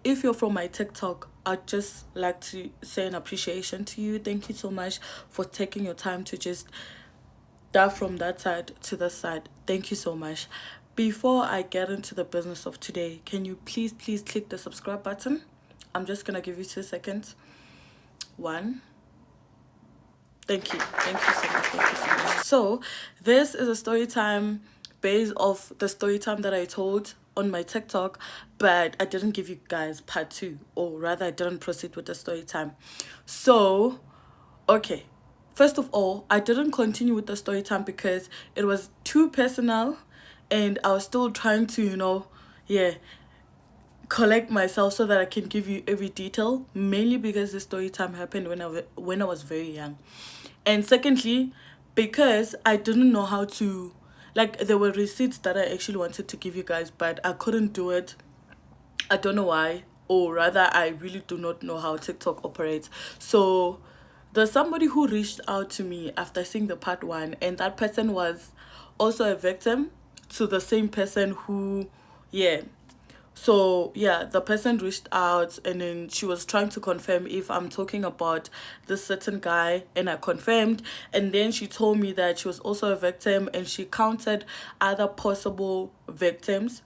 if you're from my TikTok, I'd just like to say an appreciation to you. Thank you so much for taking your time to just dive from that side to this side. Thank you so much. Before I get into the business of today, can you please click the subscribe button? I'm just gonna give you 2 seconds. 1. Thank you. Thank you so much. Thank you so much. So this is a story time based off the story time that I told on my TikTok, but I didn't give you guys part 2, or rather I didn't proceed with the story time. So, okay. First of all, I didn't continue with the story time because it was too personal and I was still trying to, collect myself so that I can give you every detail, mainly because the story time happened when I was very young. And secondly, because I didn't know how to, like, there were receipts that I actually wanted to give you guys, but I couldn't do it. I don't know why, or rather I really do not know how TikTok operates. So there's somebody who reached out to me after seeing the part 1, and that person was also a victim to the same person who, so the person reached out and then she was trying to confirm if I'm talking about this certain guy, and I confirmed. And then she told me that she was also a victim, and she counted other possible victims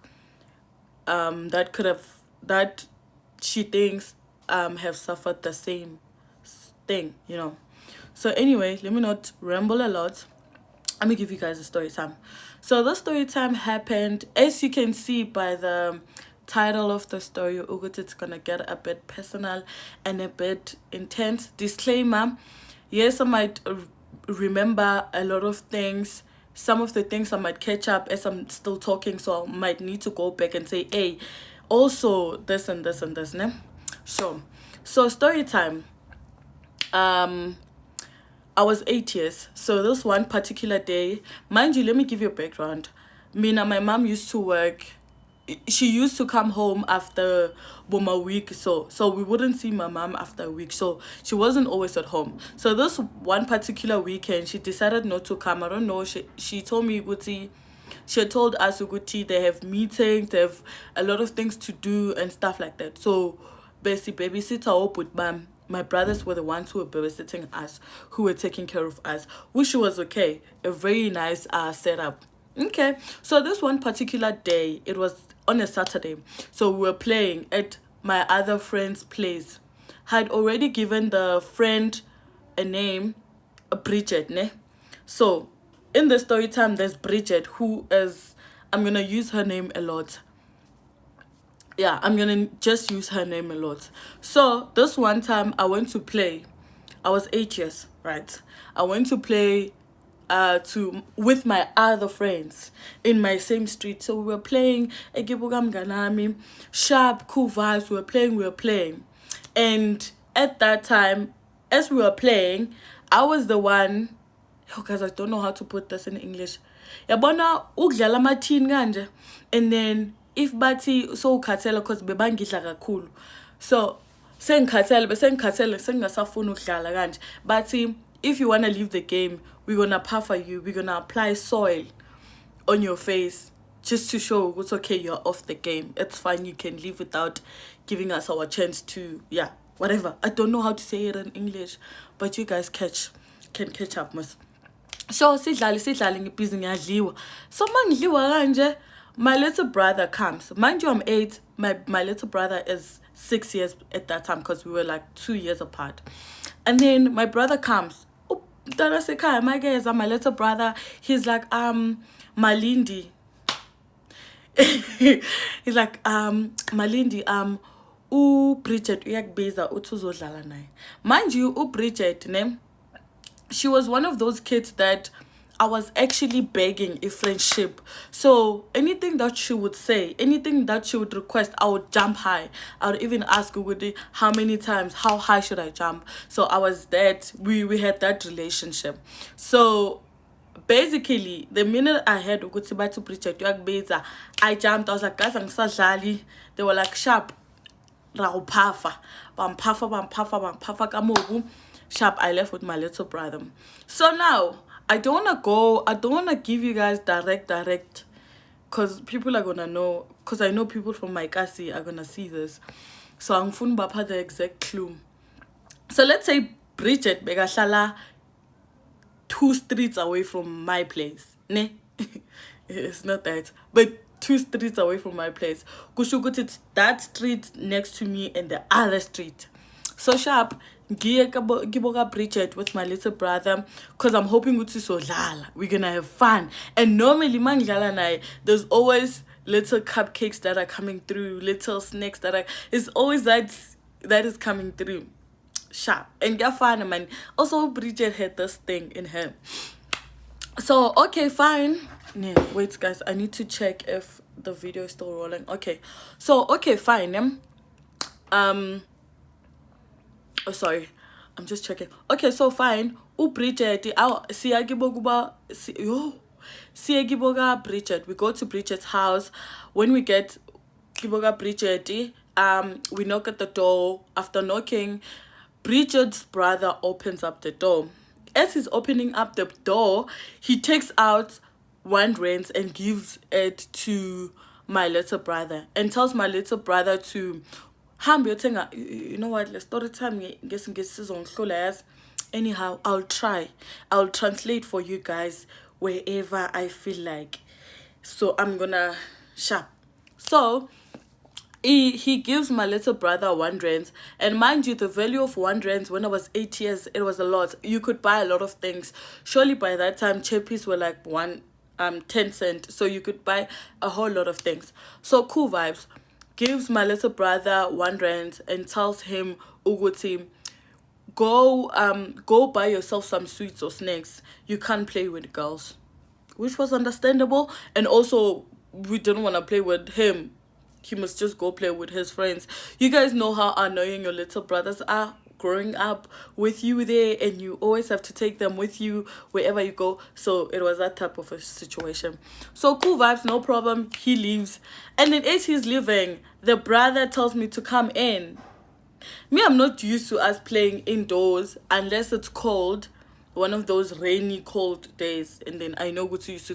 that she thinks have suffered the same thing. So anyway, let me not ramble a lot. Let me give you guys a story time. So the story time happened, as you can see by the title of the story, it's gonna get a bit personal and a bit intense. Disclaimer: yes, I might remember a lot of things. Some of the things I might catch up as I'm still talking, so I might need to go back and say, hey, also this and this and this, ne? Sure. So story time. I was 8 years. So this one particular day, mind you, let me give you a background. Mina, my mom used to work. She used to come home after a week, so we wouldn't see my mom after a week, so she wasn't always at home. So this one particular weekend, she decided not to come. I don't know. She told me, Guti, she had told us, Guti, they have meetings, they have a lot of things to do and stuff like that. So basically, babysitter up with mom. My brothers were the ones who were babysitting us, who were taking care of us, which was okay. A very nice setup. Okay, so this one particular day, it was on a Saturday. So we were playing at my other friend's place. Had already given the friend a name, Bridget, ne? So in the story time, there's Bridget, who is, I'm gonna use her name a lot. Yeah, I'm gonna just use her name a lot. So this one time I went to play. I was 8 years, right? I went to play with my other friends in my same street. So we were playing Egibugam Ganami, sharp, cool vibes. We were playing. And at that time, as we were playing, I was the one, because I don't know how to put this in English. Yabona ukudlala amathini kanje, and then if bathi so ukhathela because bebangidla kakhulu. So sengikhathele sengingasafuna ukudlala kanje. Bathi if you want to leave the game, we're going to puffer you. We're going to apply soil on your face just to show it's okay, you're off the game. It's fine, you can leave without giving us our chance to, whatever. I don't know how to say it in English, but you guys can catch up, miss. So sidlali ngibhizi ngiyadliwa. So mangidliwa kanje, my little brother comes. Mind you, I'm 8. My little brother is 6 years at that time because we were like 2 years apart. And then my brother comes. My guys, my little brother. He's like, Malindi. He's like, Malindi, Bridget, uyakbiza utuzodlala naye. Mind you, Bridget, ne? She was one of those kids that I was actually begging a friendship. So anything that she would say, anything that she would request, I would jump high. I would even ask Ugudi how many times, how high should I jump? So I was that, we had that relationship. So basically, the minute I heard Uguti Batu Bridget, I jumped. I was like, guys, I'm so jolly. They were like, sharp. Bam kamobu. Sharp, I left with my little brother. So now, I don't want to give you guys direct, because people are going to know, because I know people from my kasi are going to see this. So angifuni bapha the exact clue. So let's say Bridget bekahlala 2 streets away from my place. Ne? It's not that, but 2 streets away from my place. Kusho ukuthi it's that street next to me and the other street. So sharp, ngiye kiboka Bridget with my little brother, because I'm hoping ukuthi sodlala. We're gonna have fun. And normally mangidlala naye, there's always little cupcakes that are coming through, little snacks that are, it's always that is coming through. Sharp. And get fun, man. Also, Bridget had this thing in her. So, okay, fine. Yeah, wait, guys. I need to check if the video is still rolling. Okay. So, okay, fine. Oh, sorry. I'm just checking. Okay, so fine. Bridget, siyagiboga Bridget. We go to Bridget's house. When we get Kiboga Bridget, we knock at the door. After knocking, Bridget's brother opens up the door. As he's opening up the door, he takes out R1 and gives it to my little brother and tells my little brother to you know what, let's story time. Anyhow, I'll translate for you guys wherever I feel like. So I'm gonna sharp. So he gives my little brother R1, and mind you, the value of R1 when I was 8 years, it was a lot. You could buy a lot of things. Surely by that time chippies were like 10 cents, so you could buy a whole lot of things. So cool vibes. Gives my little brother R1 and tells him, Uguti, go buy yourself some sweets or snacks. You can't play with girls, which was understandable. And also we didn't want to play with him. He must just go play with his friends. You guys know how annoying your little brothers are growing up with you there, and you always have to take them with you wherever you go. So it was that type of a situation. So cool vibes, no problem. He leaves, and then as he's leaving, the brother tells me to come in. Me, I'm not used to us playing indoors unless it's cold, one of those rainy cold days, and then I know go to use.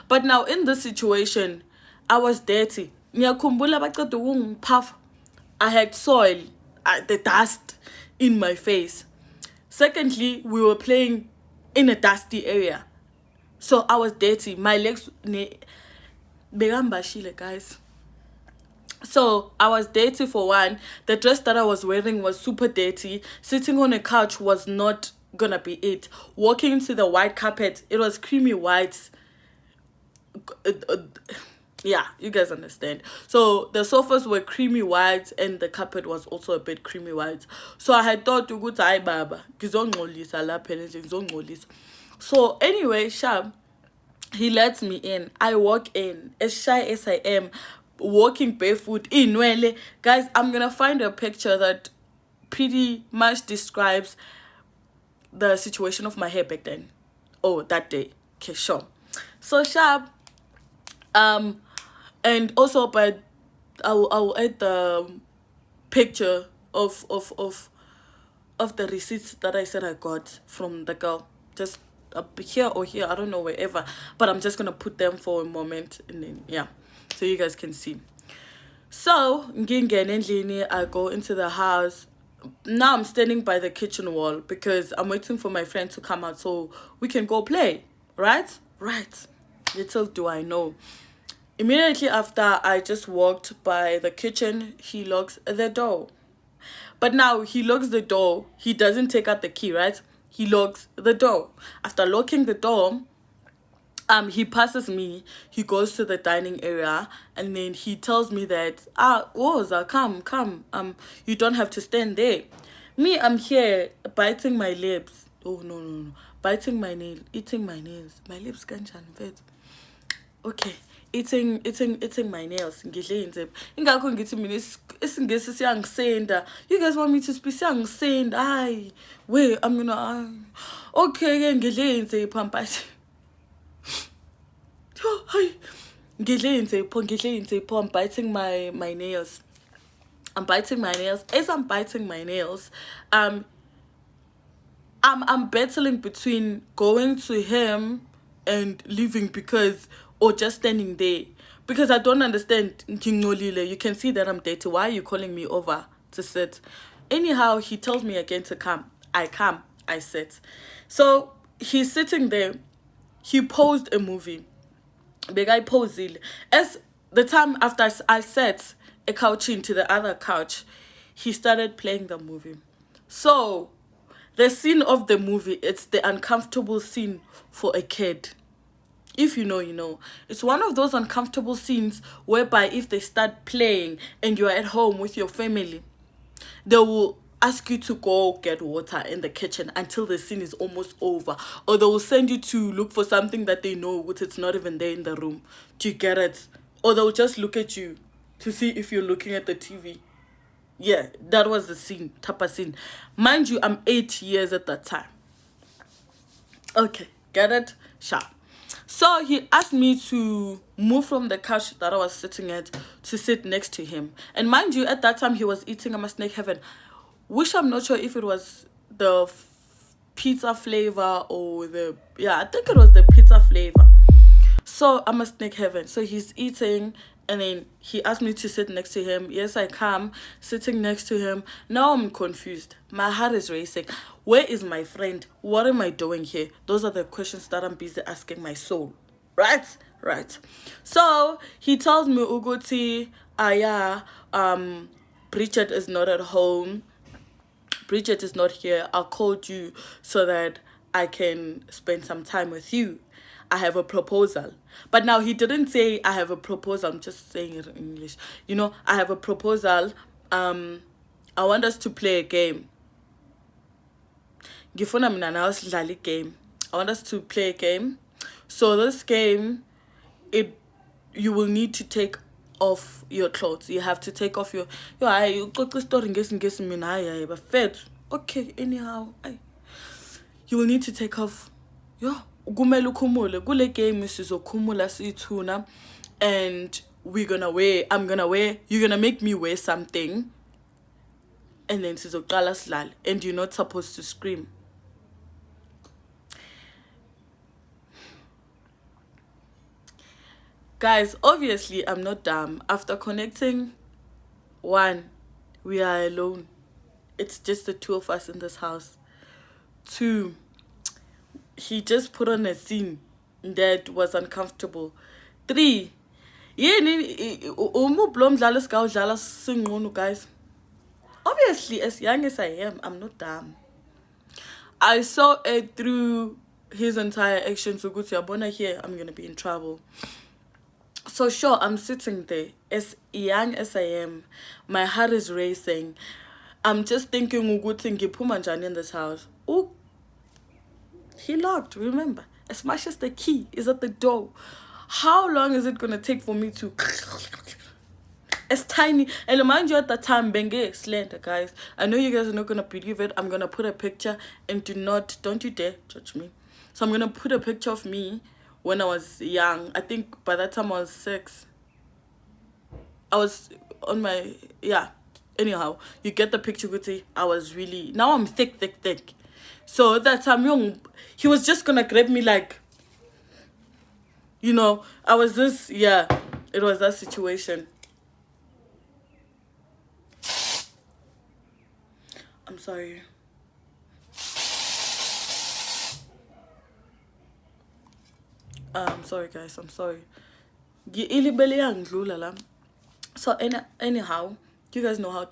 But now in this situation, I was dirty. I had soil, the dust in my face. Secondly, we were playing in a dusty area, so I was dirty. My legs, guys. So I was dirty for one. The dress that I was wearing was super dirty. Sitting on a couch was not gonna be it. Walking into the white carpet, it was creamy white. Yeah, you guys understand. So the sofas were creamy white and the carpet was also a bit creamy white. So I had thought to go to Baba. So anyway, Shab, he lets me in. I walk in, as shy as I am, walking barefoot in Nwele. Guys, I'm gonna find a picture that pretty much describes the situation of my hair back then. Oh, that day. Okay, sure. So Shab, and also, but I'll add the picture of the receipts that I said I got from the girl, just here or here, I don't know, wherever, but I'm just gonna put them for a moment, and then yeah, so you guys can see. So I go into the house. Now I'm standing by the kitchen wall because I'm waiting for my friend to come out so we can go play. Right. Little do I know, immediately after I just walked by the kitchen, he locks the door. But now he locks the door. He doesn't take out the key, right? He locks the door. After locking the door, he passes me. He goes to the dining area, and then he tells me that, Woza, come. You don't have to stand there. Me, I'm here biting my lips. Oh no. Biting my nail, eating my nails. My lips can't vet. Okay. Eating my nails. Ingakho ngithi mina isingesi siyangisenda. You guys want me to speak siyangisenda? Ay, wait, I'm gonna okay, ngidle insipho mpathi. Hi. Ngidle insipho, I'm biting my nails. I'm biting my nails. As I'm biting my nails, I'm battling between going to him and leaving or just standing there, because I don't understand. You can see that I'm dating. Why are you calling me over to sit? Anyhow, he tells me again to come. I come. I sit. So he's sitting there. He paused a movie. The guy paused it. As the time after I sat a couch into the other couch, he started playing the movie. So the scene of the movie, it's the uncomfortable scene for a kid. If you know, you know. It's one of those uncomfortable scenes whereby if they start playing and you're at home with your family, they will ask you to go get water in the kitchen until the scene is almost over. Or they will send you to look for something that they know which it's not even there in the room. Do you get it? Or they'll just look at you to see if you're looking at the TV. Yeah, that was the scene, tapa scene. Mind you, I'm 8 years at that time. Okay, get it? Sharp. So he asked me to move from the couch that I was sitting at to sit next to him. And mind you, at that time he was eating a snake heaven, which I'm not sure if it was the pizza flavor or the, yeah, I think it was the pizza flavor. So I'm a snake heaven. So he's eating and then he asked me to sit next to him. Yes, I come sitting next to him. Now I'm confused. My heart is racing. Where is my friend? What am I doing here? Those are the questions that I'm busy asking my soul. Right. So he tells me, Uguti, Bridget is not at home. Bridget is not here. I called you so that I can spend some time with you. I have a proposal. But now he didn't say I have a proposal. I'm just saying it in English. You know, I have a proposal. I want us to play a game. Ngifuna mina nawe sidlale game. I want us to play a game. So this game, you will need to take off your clothes. You have to take off your story but fed. Okay, anyhow. You will need to take off kumele ukhumule kule game sizokhumula siyithuna, and I'm gonna wear, you're gonna make me wear something, and then sizoqala silale, and you're not supposed to scream. Guys, obviously I'm not dumb. After connecting, 1, we are alone. It's just the 2 of us in this house. 2, he just put on a scene that was uncomfortable. 3, guys. Obviously, as young as I am, I'm not dumb. I saw it through his entire actions. So good to Abona here, I'm gonna be in trouble. So sure, I'm sitting there. As young as I am, my heart is racing. I'm just thinking, good thing in this house. Oh, he locked, remember. As much as the key is at the door, how long is it gonna take for me to? It's tiny. And mind you, at the time, Benge slender, guys. I know you guys are not gonna believe it. I'm gonna put a picture, and don't you dare judge me. So I'm gonna put a picture of me when I was young. I think by that time I was 6. I was on my, yeah. Anyhow, you get the picture, Guti. I was really, now I'm thick. So that time, he was just gonna grab me like, you know, I was this, yeah, it was that situation. I'm sorry. I'm sorry, guys. I'm sorry. So anyhow, you guys know how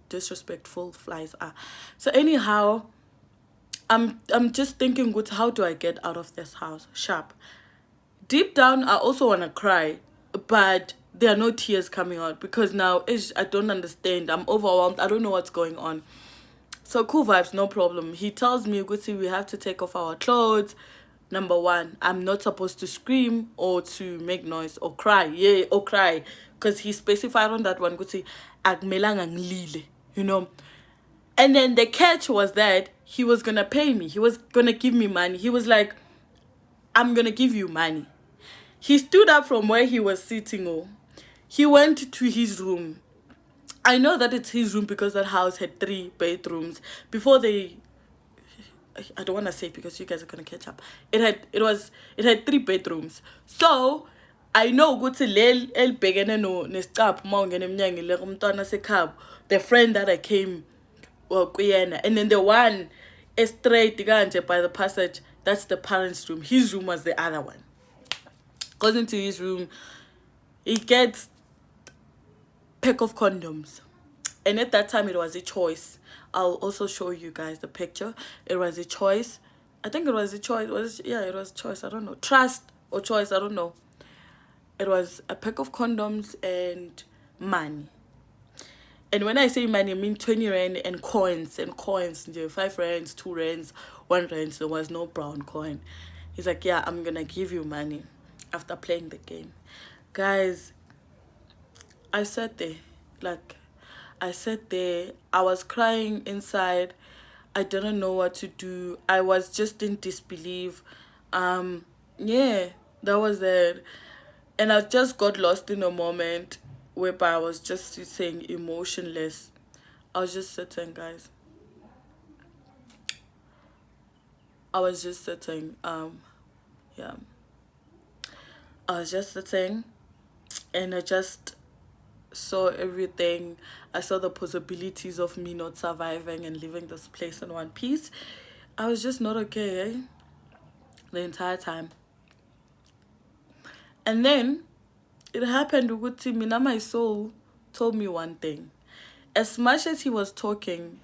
disrespectful flies are. So anyhow, I'm just thinking, good, how do I get out of this house? Sharp. Deep down, I also want to cry, but there are no tears coming out because now I don't understand. I'm overwhelmed. I don't know what's going on. So cool vibes, no problem. He tells me, Guti, we have to take off our clothes. Number 1, I'm not supposed to scream or to make noise or cry. Yeah, or cry. Because he specified on that one, Guti, you know. And then the catch was that he was going to pay me. He was going to give me money. He was like, I'm going to give you money. He stood up from where he was sitting. He went to his room. I know that it's his room because that house had 3 bedrooms. Before I don't want to say because you guys are going to catch up. It had 3 bedrooms. So I know ukuthi le elibhekene nesicapho uma ungena emnyango le umntwana sekhabo, the friend that I came kuyena, and then the one straight kanje by the passage, that's the parents' room. His room was the other one. Goes into his room, he gets pack of condoms, and at that time it was a choice. I'll also show you guys the picture. It was a choice. I think it was a choice. Yeah, it was a choice. I don't know. Trust or choice. I don't know. It was a pack of condoms and money. And when I say money, I mean 20 rand and coins. 5 rands, 2 rands, 1 rand. There was no brown coin. He's like, yeah, I'm gonna give you money after playing the game. Guys, I sat there. I was crying inside. I didn't know what to do. I was just in disbelief. Yeah, that was it. And I just got lost in a moment whereby I was just sitting emotionless. I was just sitting, guys. I was just sitting. Yeah. I was just sitting, and I just saw everything. I saw the possibilities of me not surviving and leaving this place in one piece. I was just not okay, the entire time. And then it happened ukuthi mina, my soul told me one thing. As much as he was talking,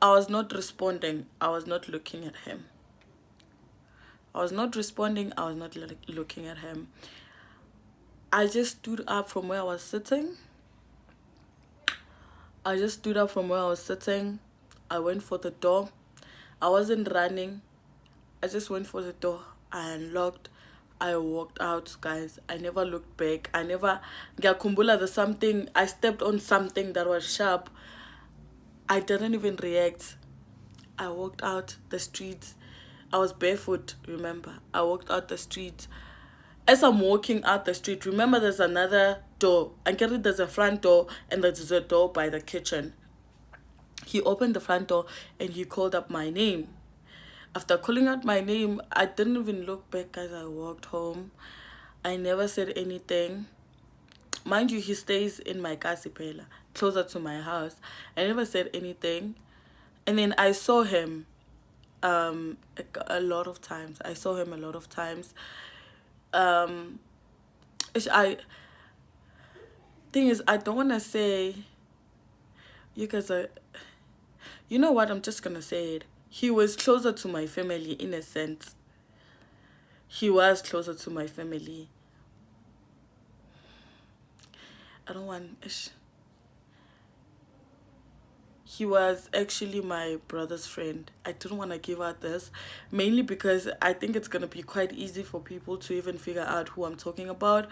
I was not responding. I was not looking at him. I was not responding. I was not looking at him. I just stood up from where I was sitting. I went for the door. I wasn't running. I just went for the door. I unlocked. I walked out, guys. I never looked back. There's something. I stepped on something that was sharp. I didn't even react. I walked out the streets. I was barefoot, remember. I walked out the streets. As I'm walking out the street, remember there's another door. And there's a front door and there's a door by the kitchen. He opened the front door and he called up my name. After calling out my name, I didn't even look back, guys. I walked home. I never said anything. Mind you, he stays in my Kasipela, closer to my house. I never said anything. And then I saw him a lot of times. Thing is, I don't want to say, you guys are, you know what, I'm just gonna say it. He was closer to my family in a sense. He was closer to my family. He was actually my brother's friend. I didn't want to give out this, mainly because I think it's going to be quite easy for people to even figure out who I'm talking about.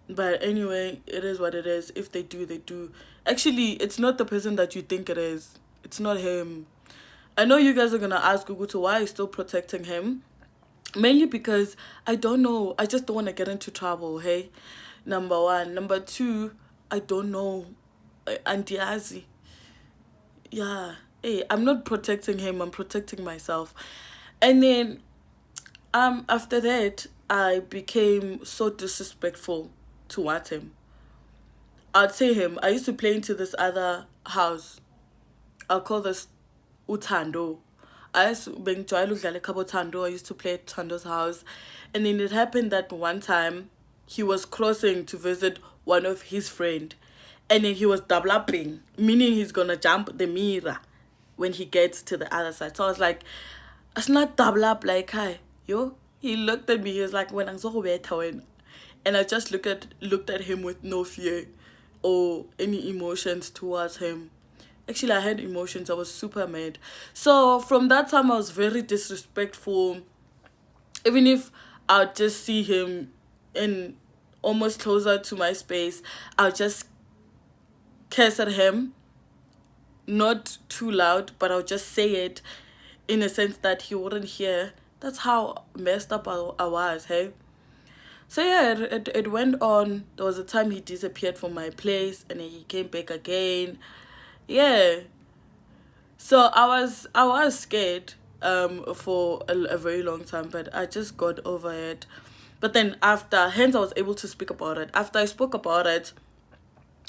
But anyway, it is what it is. If they do, they do. Actually, it's not the person that you think it is. It's not him. I know you guys are going to ask Ugutu why I'm still protecting him. Mainly because I don't know. I just don't want to get into trouble, hey? Number one. Number two, I don't know. Auntie Azi. Yeah. Hey, I'm not protecting him. I'm protecting myself. And then after that, I became so disrespectful towards him. I'd say him. I used to play into this other house. I'll call this Utando. I used to play at Tando's house. And then it happened that one time he was crossing to visit one of his friend. And then he was double upping, meaning he's gonna jump the mirror when he gets to the other side. So I was like, it's not double up like hi. Yo. He looked at me, he was like, when I'm so better when, and I just looked at him with no fear or any emotions towards him. Actually, I had emotions. I was super mad. So from that time, I was very disrespectful. Even if I'd just see him in almost closer to my space, I'll just curse at him. Not too loud, but I'll just say it in a sense that he wouldn't hear. That's how messed up I was, hey? So yeah, it went on. There was a time he disappeared from my place and then he came back again. Yeah. So I was scared for a very long time, but I just got over it. But then after, hence I was able to speak about it. After I spoke about it,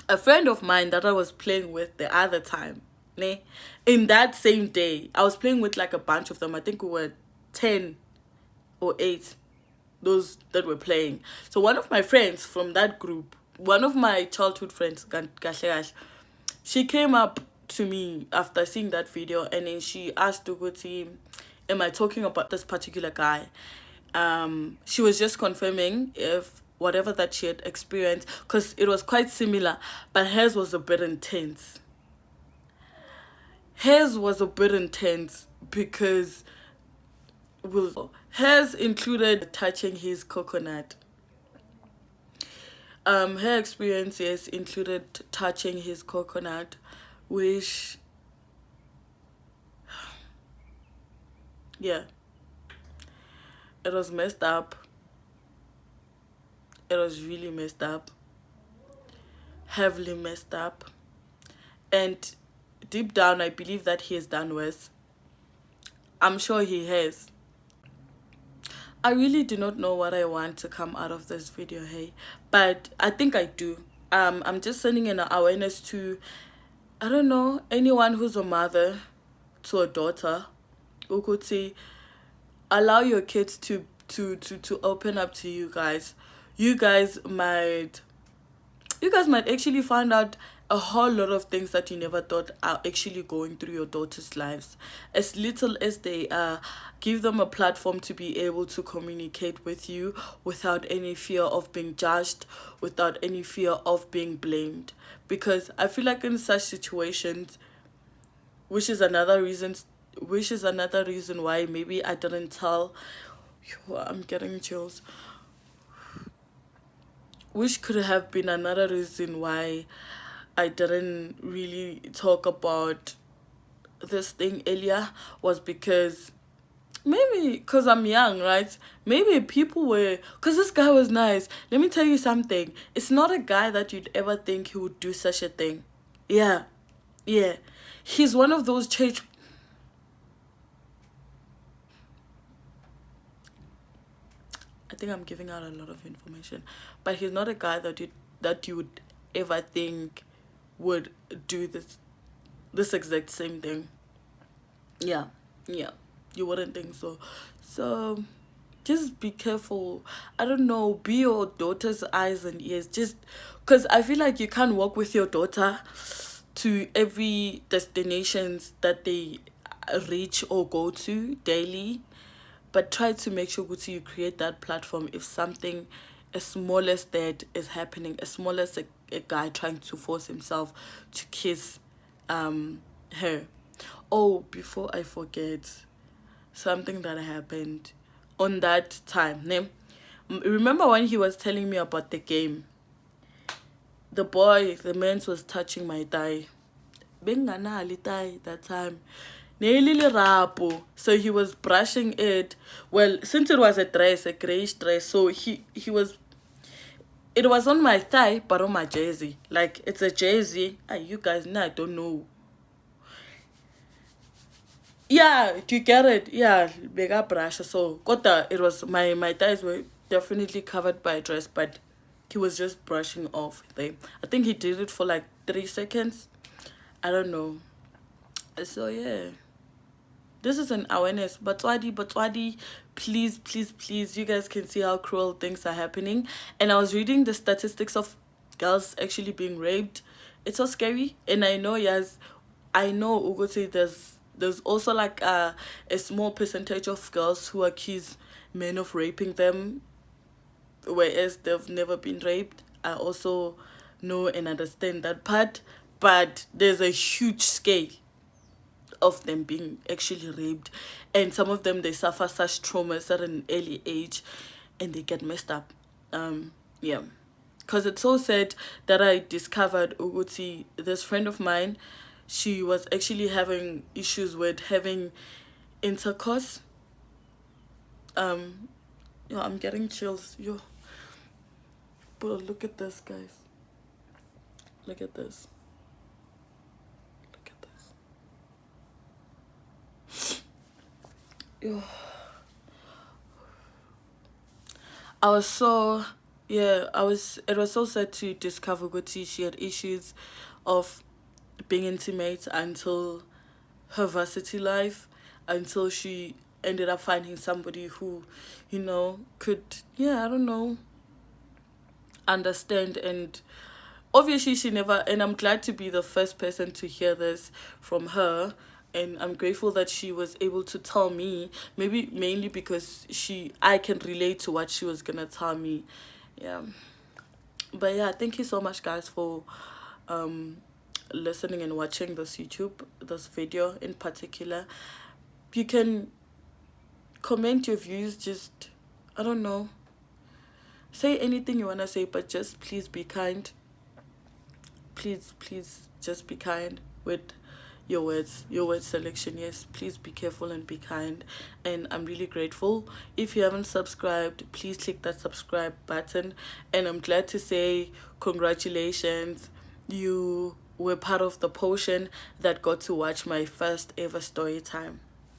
a friend of mine that I was playing with the other time, ne, in that same day, I was playing with like a bunch of them. I think we were 10 or 8, those that were playing. So one of my friends from that group, one of my childhood friends, she came up to me after seeing that video, and then she asked Uguti, am I talking about this particular guy? She was just confirming if whatever that she had experienced, because it was quite similar, but hers was a bit intense. Hers was a bit intense because hers included touching his coconut. Her experiences included touching his coconut, which, yeah, it was messed up. It was really messed up, heavily messed up, and deep down I believe that he has done worse. I'm sure he has. I really do not know what I want to come out of this video, hey, but I think I do. I'm just sending an awareness to, I don't know, anyone who's a mother to a daughter who could say, allow your kids to open up to you guys. You guys might actually find out a whole lot of things that you never thought are actually going through your daughter's lives. As little as they are, give them a platform to be able to communicate with you without any fear of being judged, without any fear of being blamed. Because I feel like in such situations, which is another reason why maybe I didn't tell. I'm getting chills. Which could have been another reason why I didn't really talk about this thing earlier, was because maybe because I'm young, right? Maybe people were, because this guy was nice. Let me tell you something. It's not a guy that you'd ever think he would do such a thing. Yeah. He's one of those church. I think I'm giving out a lot of information, but he's not a guy that you would ever think would do this exact same thing. Yeah, you wouldn't think so. So just be careful. I don't know, be your daughter's eyes and ears, just because I feel like you can't walk with your daughter to every destinations that they reach or go to daily, but try to make sure you create that platform if something as small as that is happening, as small as a guy trying to force himself to kiss her. Oh, before I forget, something that happened on that time, ne? Remember when he was telling me about the game? The man was touching my thigh. Benganali thigh that time. So he was brushing it. Well, since it was a grayish dress, so he was, it was on my thigh but on my jersey. Like, it's a jersey. You guys know, I don't know. Yeah, do you get it? Yeah, bigger brush. So kota, it was my thighs were definitely covered by a dress, but he was just brushing off them. I think he did it for like 3 seconds. I don't know. So yeah, this is an awareness. Batwadi, please, you guys can see how cruel things are happening. And I was reading the statistics of girls actually being raped. It's so scary. And I know, yes, I know Ugote, there's also like a small percentage of girls who accuse men of raping them, whereas they've never been raped. I also know and understand that part, but there's a huge scale of them being actually raped, and some of them, they suffer such traumas at an early age and they get messed up. Yeah, because it's so sad that I discovered Uguti, this friend of mine, she was actually having issues with having intercourse. I'm getting chills. Bro, look at this, guys. Look at this. I was so, yeah, it was so sad to discover Guti she had issues of being intimate until her varsity life, until she ended up finding somebody who, could, yeah, I don't know, understand. And obviously she never, and I'm glad to be the first person to hear this from her. And I'm grateful that she was able to tell me, maybe mainly because I can relate to what she was gonna tell me. Yeah. But yeah, thank you so much guys for um listening and watching this video in particular. You can comment your views, just, I don't know, say anything you want to say, but just please be kind. Please just be kind with your word selection. Yes, please be careful and be kind. And I'm really grateful. If you haven't subscribed, please click that subscribe button. And I'm glad to say congratulations, you were part of the portion that got to watch my first ever story time.